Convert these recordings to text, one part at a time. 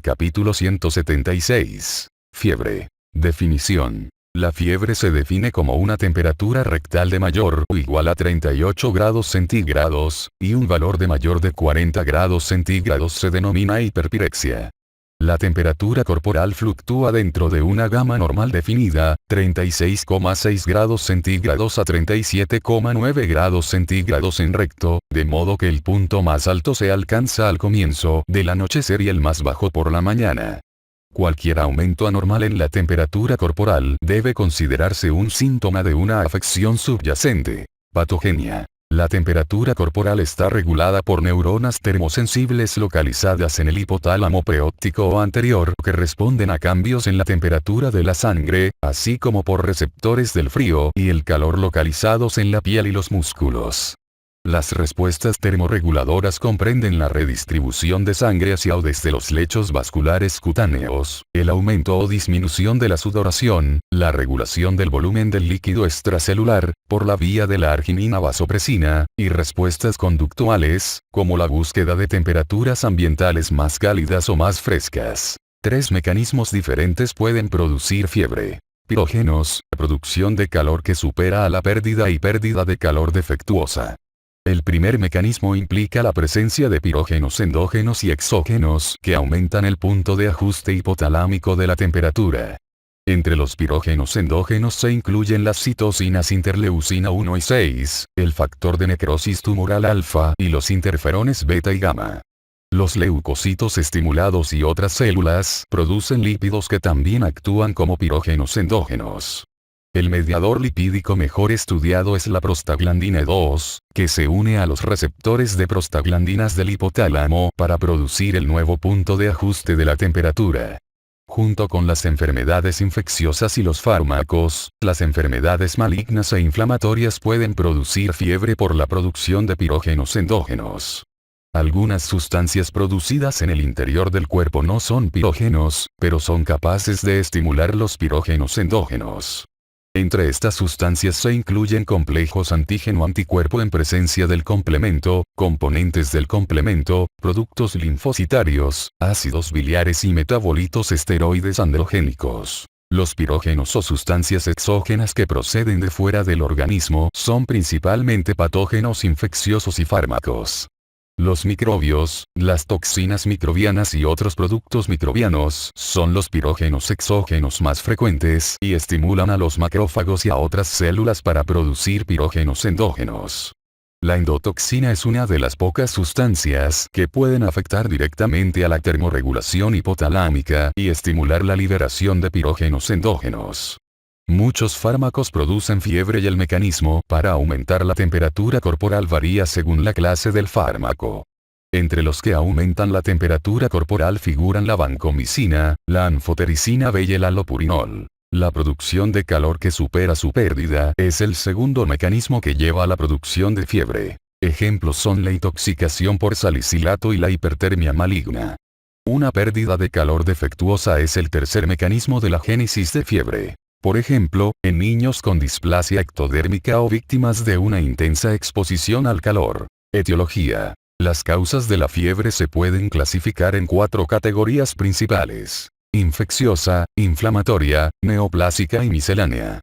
Capítulo 176. Fiebre. Definición. La fiebre se define como una temperatura rectal de mayor o igual a 38 grados centígrados, y un valor de mayor de 40 grados centígrados se denomina hiperpirexia. La temperatura corporal fluctúa dentro de una gama normal definida, 36,6 grados centígrados a 37,9 grados centígrados en recto, de modo que el punto más alto se alcanza al comienzo del anochecer y el más bajo por la mañana. Cualquier aumento anormal en la temperatura corporal debe considerarse un síntoma de una afección subyacente. Patogenia. La temperatura corporal está regulada por neuronas termosensibles localizadas en el hipotálamo preóptico o anterior que responden a cambios en la temperatura de la sangre, así como por receptores del frío y el calor localizados en la piel y los músculos. Las respuestas termorreguladoras comprenden la redistribución de sangre hacia o desde los lechos vasculares cutáneos, el aumento o disminución de la sudoración, la regulación del volumen del líquido extracelular, por la vía de la arginina vasopresina, y respuestas conductuales, como la búsqueda de temperaturas ambientales más cálidas o más frescas. 3 mecanismos diferentes pueden producir fiebre. Pirógenos, producción de calor que supera a la pérdida y pérdida de calor defectuosa. El primer mecanismo implica la presencia de pirógenos endógenos y exógenos que aumentan el punto de ajuste hipotalámico de la temperatura. Entre los pirógenos endógenos se incluyen las citocinas interleucina 1 y 6, el factor de necrosis tumoral alfa y los interferones beta y gamma. Los leucocitos estimulados y otras células producen lípidos que también actúan como pirógenos endógenos. El mediador lipídico mejor estudiado es la prostaglandina 2, que se une a los receptores de prostaglandinas del hipotálamo para producir el nuevo punto de ajuste de la temperatura. Junto con las enfermedades infecciosas y los fármacos, las enfermedades malignas e inflamatorias pueden producir fiebre por la producción de pirógenos endógenos. Algunas sustancias producidas en el interior del cuerpo no son pirógenos, pero son capaces de estimular los pirógenos endógenos. Entre estas sustancias se incluyen complejos antígeno-anticuerpo en presencia del complemento, componentes del complemento, productos linfocitarios, ácidos biliares y metabolitos esteroides androgénicos. Los pirógenos o sustancias exógenas que proceden de fuera del organismo son principalmente patógenos infecciosos y fármacos. Los microbios, las toxinas microbianas y otros productos microbianos son los pirógenos exógenos más frecuentes y estimulan a los macrófagos y a otras células para producir pirógenos endógenos. La endotoxina es una de las pocas sustancias que pueden afectar directamente a la termorregulación hipotalámica y estimular la liberación de pirógenos endógenos. Muchos fármacos producen fiebre y el mecanismo para aumentar la temperatura corporal varía según la clase del fármaco. Entre los que aumentan la temperatura corporal figuran la vancomicina, la anfotericina B y el allopurinol. La producción de calor que supera su pérdida es el segundo mecanismo que lleva a la producción de fiebre. Ejemplos son la intoxicación por salicilato y la hipertermia maligna. Una pérdida de calor defectuosa es el tercer mecanismo de la génesis de fiebre. Por ejemplo, en niños con displasia ectodérmica o víctimas de una intensa exposición al calor. Etiología. Las causas de la fiebre se pueden clasificar en 4 categorías principales: infecciosa, inflamatoria, neoplásica y miscelánea.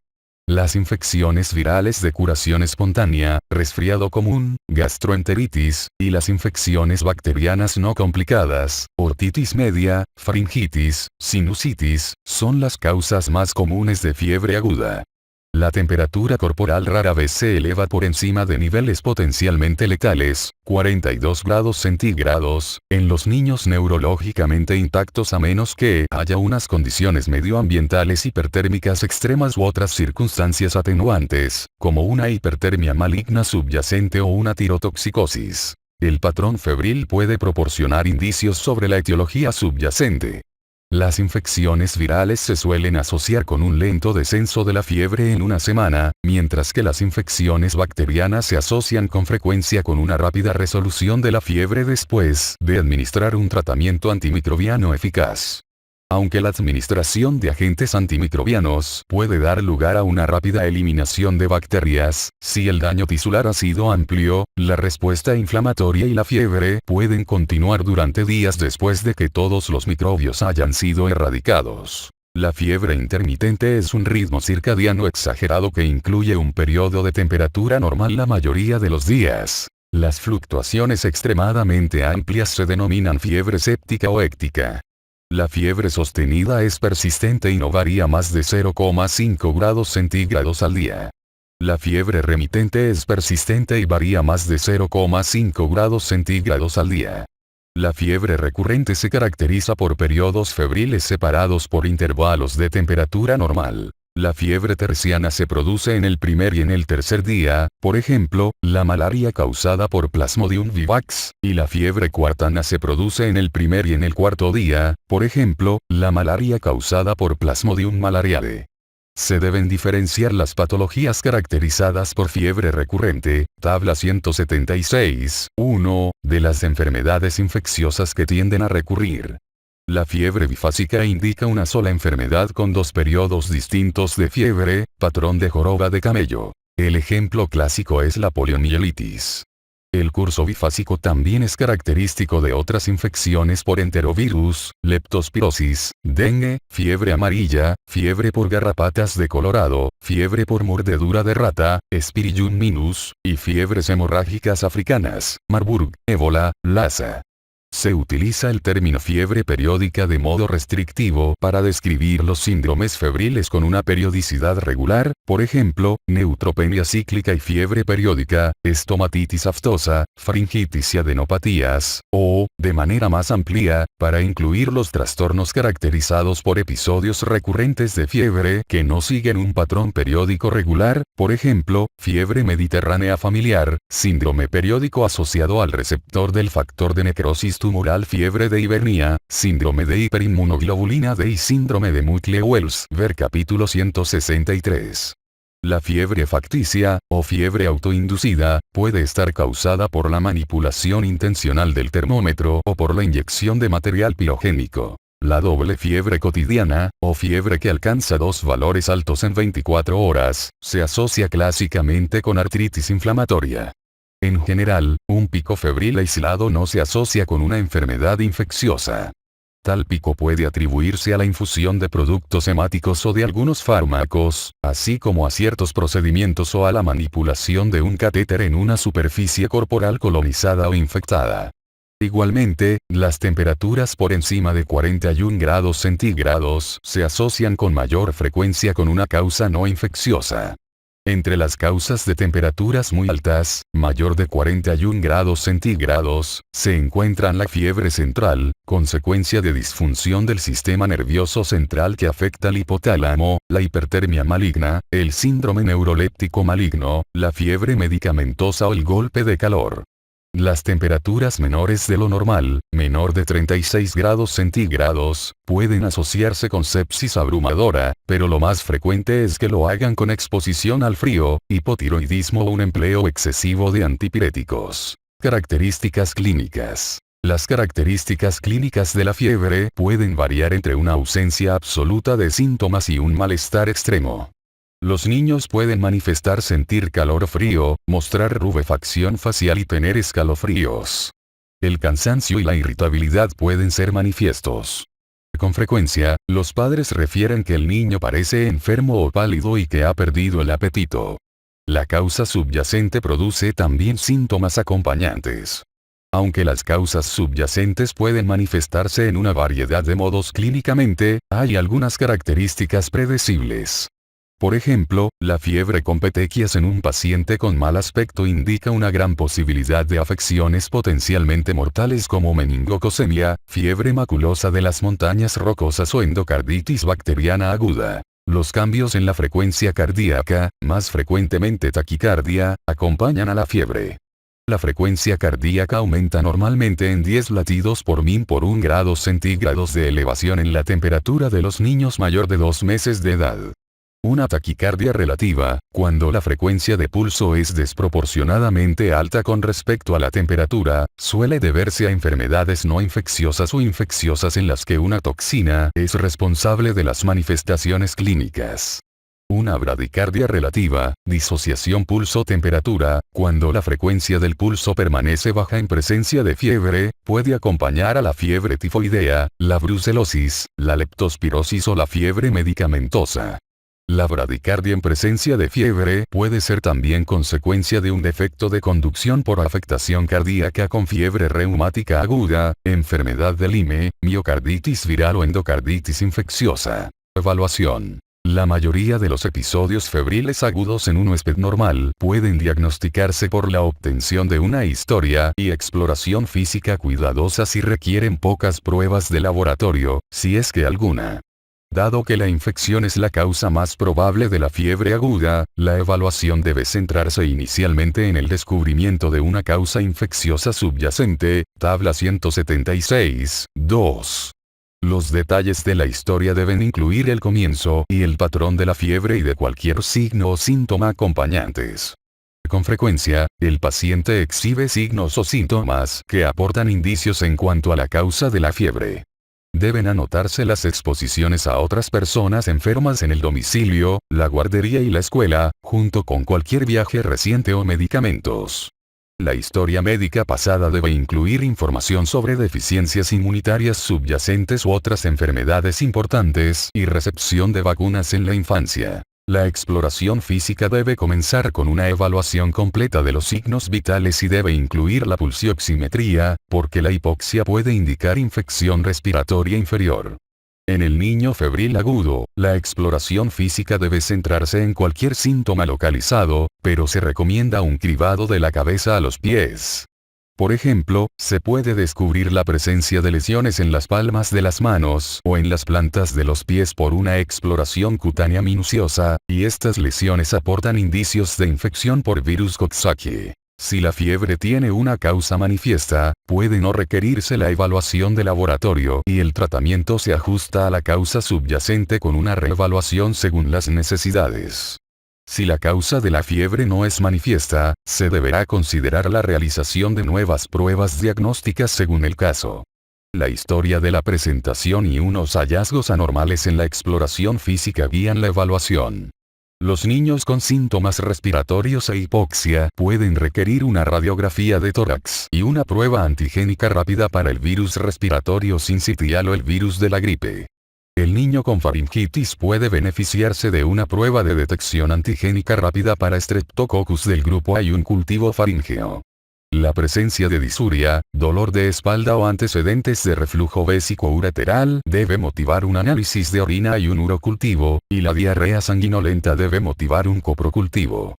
Las infecciones virales de curación espontánea, resfriado común, gastroenteritis, y las infecciones bacterianas no complicadas, otitis media, faringitis, sinusitis, son las causas más comunes de fiebre aguda. La temperatura corporal rara vez se eleva por encima de niveles potencialmente letales, 42 grados centígrados, en los niños neurológicamente intactos a menos que haya unas condiciones medioambientales hipertérmicas extremas u otras circunstancias atenuantes, como una hipertermia maligna subyacente o una tirotoxicosis. El patrón febril puede proporcionar indicios sobre la etiología subyacente. Las infecciones virales se suelen asociar con un lento descenso de la fiebre en una semana, mientras que las infecciones bacterianas se asocian con frecuencia con una rápida resolución de la fiebre después de administrar un tratamiento antimicrobiano eficaz. Aunque la administración de agentes antimicrobianos puede dar lugar a una rápida eliminación de bacterias, si el daño tisular ha sido amplio, la respuesta inflamatoria y la fiebre pueden continuar durante días después de que todos los microbios hayan sido erradicados. La fiebre intermitente es un ritmo circadiano exagerado que incluye un periodo de temperatura normal la mayoría de los días. Las fluctuaciones extremadamente amplias se denominan fiebre séptica o éctica. La fiebre sostenida es persistente y no varía más de 0,5 grados centígrados al día. La fiebre remitente es persistente y varía más de 0,5 grados centígrados al día. La fiebre recurrente se caracteriza por periodos febriles separados por intervalos de temperatura normal. La fiebre terciana se produce en el primer y en el tercer día, por ejemplo, la malaria causada por Plasmodium vivax, y la fiebre cuartana se produce en el primer y en el cuarto día, por ejemplo, la malaria causada por Plasmodium malariae. Se deben diferenciar las patologías caracterizadas por fiebre recurrente, tabla 176, 1, de las enfermedades infecciosas que tienden a recurrir. La fiebre bifásica indica una sola enfermedad con dos periodos distintos de fiebre, patrón de joroba de camello. El ejemplo clásico es la poliomielitis. El curso bifásico también es característico de otras infecciones por enterovirus, leptospirosis, dengue, fiebre amarilla, fiebre por garrapatas de Colorado, fiebre por mordedura de rata, Spiridium minus, y fiebres hemorrágicas africanas, Marburg, ébola, Lassa. Se utiliza el término fiebre periódica de modo restrictivo para describir los síndromes febriles con una periodicidad regular, por ejemplo, neutropenia cíclica y fiebre periódica, estomatitis aftosa, faringitis y adenopatías, o, de manera más amplia, para incluir los trastornos caracterizados por episodios recurrentes de fiebre que no siguen un patrón periódico regular, por ejemplo, fiebre mediterránea familiar, síndrome periódico asociado al receptor del factor de necrosis tumoral, fiebre de Hibernia, síndrome de hiperinmunoglobulina D y síndrome de Mucle-Wells, ver capítulo 163. La fiebre facticia, o fiebre autoinducida, puede estar causada por la manipulación intencional del termómetro o por la inyección de material pirogénico. La doble fiebre cotidiana, o fiebre que alcanza dos valores altos en 24 horas, se asocia clásicamente con artritis inflamatoria. En general, un pico febril aislado no se asocia con una enfermedad infecciosa. Tal pico puede atribuirse a la infusión de productos hemáticos o de algunos fármacos, así como a ciertos procedimientos o a la manipulación de un catéter en una superficie corporal colonizada o infectada. Igualmente, las temperaturas por encima de 41 grados centígrados se asocian con mayor frecuencia con una causa no infecciosa. Entre las causas de temperaturas muy altas, mayor de 41 grados centígrados, se encuentran la fiebre central, consecuencia de disfunción del sistema nervioso central que afecta al hipotálamo, la hipertermia maligna, el síndrome neuroléptico maligno, la fiebre medicamentosa o el golpe de calor. Las temperaturas menores de lo normal, menor de 36 grados centígrados, pueden asociarse con sepsis abrumadora, pero lo más frecuente es que lo hagan con exposición al frío, hipotiroidismo o un empleo excesivo de antipiréticos. Características clínicas. Las características clínicas de la fiebre pueden variar entre una ausencia absoluta de síntomas y un malestar extremo. Los niños pueden manifestar sentir calor o frío, mostrar rubefacción facial y tener escalofríos. El cansancio y la irritabilidad pueden ser manifiestos. Con frecuencia, los padres refieren que el niño parece enfermo o pálido y que ha perdido el apetito. La causa subyacente produce también síntomas acompañantes. Aunque las causas subyacentes pueden manifestarse en una variedad de modos clínicamente, hay algunas características predecibles. Por ejemplo, la fiebre con petequias en un paciente con mal aspecto indica una gran posibilidad de afecciones potencialmente mortales como meningococcemia, fiebre maculosa de las montañas rocosas o endocarditis bacteriana aguda. Los cambios en la frecuencia cardíaca, más frecuentemente taquicardia, acompañan a la fiebre. La frecuencia cardíaca aumenta normalmente en 10 latidos por min por 1 grado centígrados de elevación en la temperatura de los niños mayor de 2 meses de edad. Una taquicardia relativa, cuando la frecuencia de pulso es desproporcionadamente alta con respecto a la temperatura, suele deberse a enfermedades no infecciosas o infecciosas en las que una toxina es responsable de las manifestaciones clínicas. Una bradicardia relativa, disociación pulso-temperatura, cuando la frecuencia del pulso permanece baja en presencia de fiebre, puede acompañar a la fiebre tifoidea, la brucelosis, la leptospirosis o la fiebre medicamentosa. La bradicardia en presencia de fiebre puede ser también consecuencia de un defecto de conducción por afectación cardíaca con fiebre reumática aguda, enfermedad de Lyme, miocarditis viral o endocarditis infecciosa. Evaluación. La mayoría de los episodios febriles agudos en un huésped normal pueden diagnosticarse por la obtención de una historia y exploración física cuidadosas y requieren pocas pruebas de laboratorio, si es que alguna. Dado que la infección es la causa más probable de la fiebre aguda, la evaluación debe centrarse inicialmente en el descubrimiento de una causa infecciosa subyacente, tabla 176, 2. Los detalles de la historia deben incluir el comienzo y el patrón de la fiebre y de cualquier signo o síntoma acompañantes. Con frecuencia, el paciente exhibe signos o síntomas que aportan indicios en cuanto a la causa de la fiebre. Deben anotarse las exposiciones a otras personas enfermas en el domicilio, la guardería y la escuela, junto con cualquier viaje reciente o medicamentos. La historia médica pasada debe incluir información sobre deficiencias inmunitarias subyacentes u otras enfermedades importantes y recepción de vacunas en la infancia. La exploración física debe comenzar con una evaluación completa de los signos vitales y debe incluir la pulsioximetría, porque la hipoxia puede indicar infección respiratoria inferior. En el niño febril agudo, la exploración física debe centrarse en cualquier síntoma localizado, pero se recomienda un cribado de la cabeza a los pies. Por ejemplo, se puede descubrir la presencia de lesiones en las palmas de las manos o en las plantas de los pies por una exploración cutánea minuciosa, y estas lesiones aportan indicios de infección por virus Coxsackie. Si la fiebre tiene una causa manifiesta, puede no requerirse la evaluación de laboratorio y el tratamiento se ajusta a la causa subyacente con una reevaluación según las necesidades. Si la causa de la fiebre no es manifiesta, se deberá considerar la realización de nuevas pruebas diagnósticas según el caso. La historia de la presentación y unos hallazgos anormales en la exploración física guían la evaluación. Los niños con síntomas respiratorios e hipoxia pueden requerir una radiografía de tórax y una prueba antigénica rápida para el virus respiratorio sincitial o el virus de la gripe. El niño con faringitis puede beneficiarse de una prueba de detección antigénica rápida para Streptococcus del grupo A y un cultivo faríngeo. La presencia de disuria, dolor de espalda o antecedentes de reflujo vésico-ureteral debe motivar un análisis de orina y un urocultivo, y la diarrea sanguinolenta debe motivar un coprocultivo.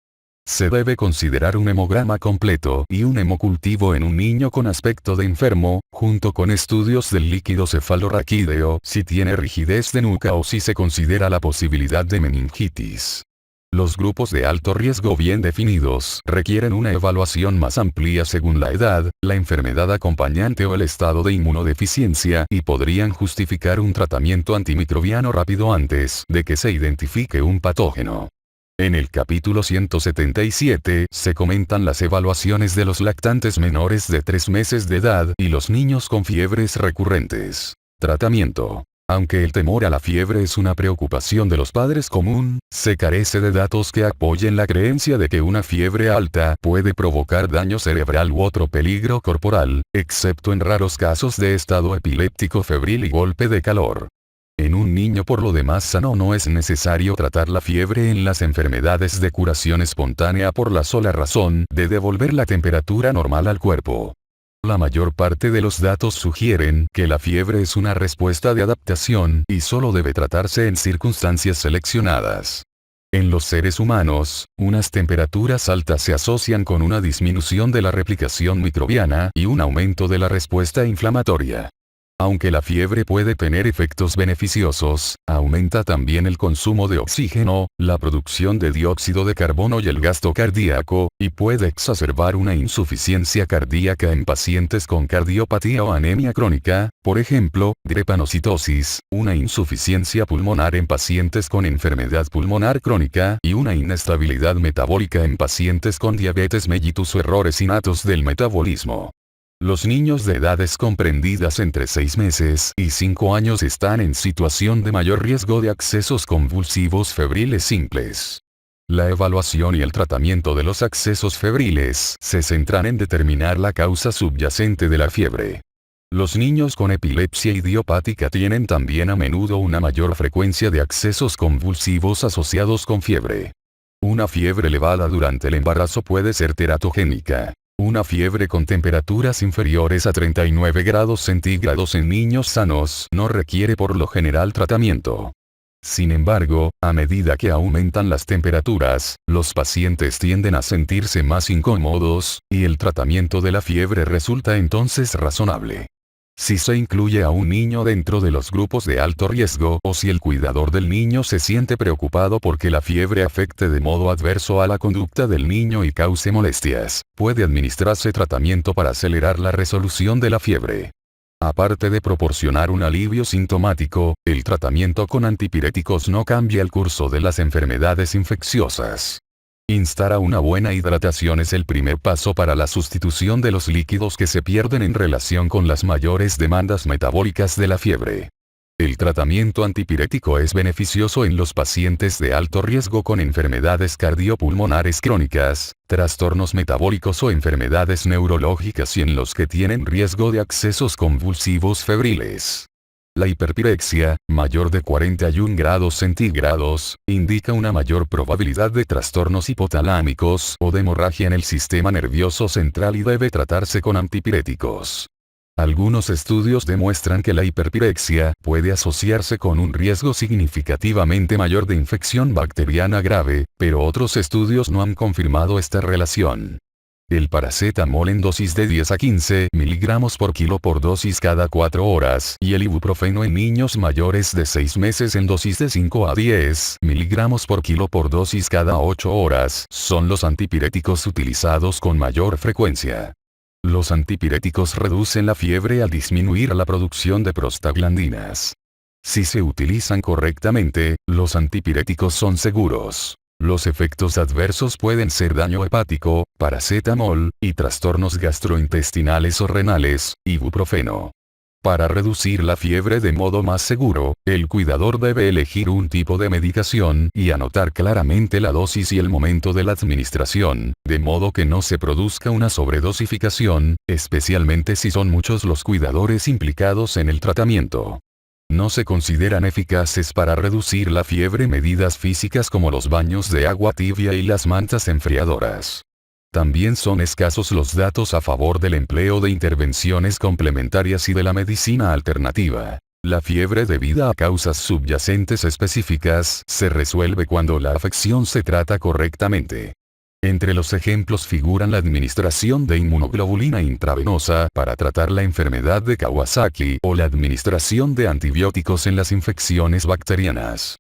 Se debe considerar un hemograma completo y un hemocultivo en un niño con aspecto de enfermo, junto con estudios del líquido cefalorraquídeo si tiene rigidez de nuca o si se considera la posibilidad de meningitis. Los grupos de alto riesgo bien definidos requieren una evaluación más amplia según la edad, la enfermedad acompañante o el estado de inmunodeficiencia y podrían justificar un tratamiento antimicrobiano rápido antes de que se identifique un patógeno. En el capítulo 177 se comentan las evaluaciones de los lactantes menores de 3 meses de edad y los niños con fiebres recurrentes. Tratamiento. Aunque el temor a la fiebre es una preocupación de los padres común, se carece de datos que apoyen la creencia de que una fiebre alta puede provocar daño cerebral u otro peligro corporal, excepto en raros casos de estado epiléptico febril y golpe de calor. En un niño por lo demás sano no es necesario tratar la fiebre en las enfermedades de curación espontánea por la sola razón de devolver la temperatura normal al cuerpo. La mayor parte de los datos sugieren que la fiebre es una respuesta de adaptación y solo debe tratarse en circunstancias seleccionadas. En los seres humanos, unas temperaturas altas se asocian con una disminución de la replicación microbiana y un aumento de la respuesta inflamatoria. Aunque la fiebre puede tener efectos beneficiosos, aumenta también el consumo de oxígeno, la producción de dióxido de carbono y el gasto cardíaco, y puede exacerbar una insuficiencia cardíaca en pacientes con cardiopatía o anemia crónica, por ejemplo, drepanocitosis, una insuficiencia pulmonar en pacientes con enfermedad pulmonar crónica y una inestabilidad metabólica en pacientes con diabetes mellitus o errores innatos del metabolismo. Los niños de edades comprendidas entre 6 meses y 5 años están en situación de mayor riesgo de accesos convulsivos febriles simples. La evaluación y el tratamiento de los accesos febriles se centran en determinar la causa subyacente de la fiebre. Los niños con epilepsia idiopática tienen también a menudo una mayor frecuencia de accesos convulsivos asociados con fiebre. Una fiebre elevada durante el embarazo puede ser teratogénica. Una fiebre con temperaturas inferiores a 39 grados centígrados en niños sanos no requiere por lo general tratamiento. Sin embargo, a medida que aumentan las temperaturas, los pacientes tienden a sentirse más incómodos, y el tratamiento de la fiebre resulta entonces razonable. Si se incluye a un niño dentro de los grupos de alto riesgo o si el cuidador del niño se siente preocupado porque la fiebre afecte de modo adverso a la conducta del niño y cause molestias, puede administrarse tratamiento para acelerar la resolución de la fiebre. Aparte de proporcionar un alivio sintomático, el tratamiento con antipiréticos no cambia el curso de las enfermedades infecciosas. Instar a una buena hidratación es el primer paso para la sustitución de los líquidos que se pierden en relación con las mayores demandas metabólicas de la fiebre. El tratamiento antipirético es beneficioso en los pacientes de alto riesgo con enfermedades cardiopulmonares crónicas, trastornos metabólicos o enfermedades neurológicas y en los que tienen riesgo de accesos convulsivos febriles. La hiperpirexia, mayor de 41 grados centígrados, indica una mayor probabilidad de trastornos hipotalámicos o de hemorragia en el sistema nervioso central y debe tratarse con antipiréticos. Algunos estudios demuestran que la hiperpirexia puede asociarse con un riesgo significativamente mayor de infección bacteriana grave, pero otros estudios no han confirmado esta relación. El paracetamol en dosis de 10 a 15 miligramos por kilo por dosis cada 4 horas y el ibuprofeno en niños mayores de 6 meses en dosis de 5 a 10 miligramos por kilo por dosis cada 8 horas son los antipiréticos utilizados con mayor frecuencia. Los antipiréticos reducen la fiebre al disminuir la producción de prostaglandinas. Si se utilizan correctamente, los antipiréticos son seguros. Los efectos adversos pueden ser daño hepático, paracetamol, y trastornos gastrointestinales o renales, ibuprofeno. Para reducir la fiebre de modo más seguro, el cuidador debe elegir un tipo de medicación y anotar claramente la dosis y el momento de la administración, de modo que no se produzca una sobredosificación, especialmente si son muchos los cuidadores implicados en el tratamiento. No se consideran eficaces para reducir la fiebre medidas físicas como los baños de agua tibia y las mantas enfriadoras. También son escasos los datos a favor del empleo de intervenciones complementarias y de la medicina alternativa. La fiebre debida a causas subyacentes específicas se resuelve cuando la afección se trata correctamente. Entre los ejemplos figuran la administración de inmunoglobulina intravenosa para tratar la enfermedad de Kawasaki o la administración de antibióticos en las infecciones bacterianas.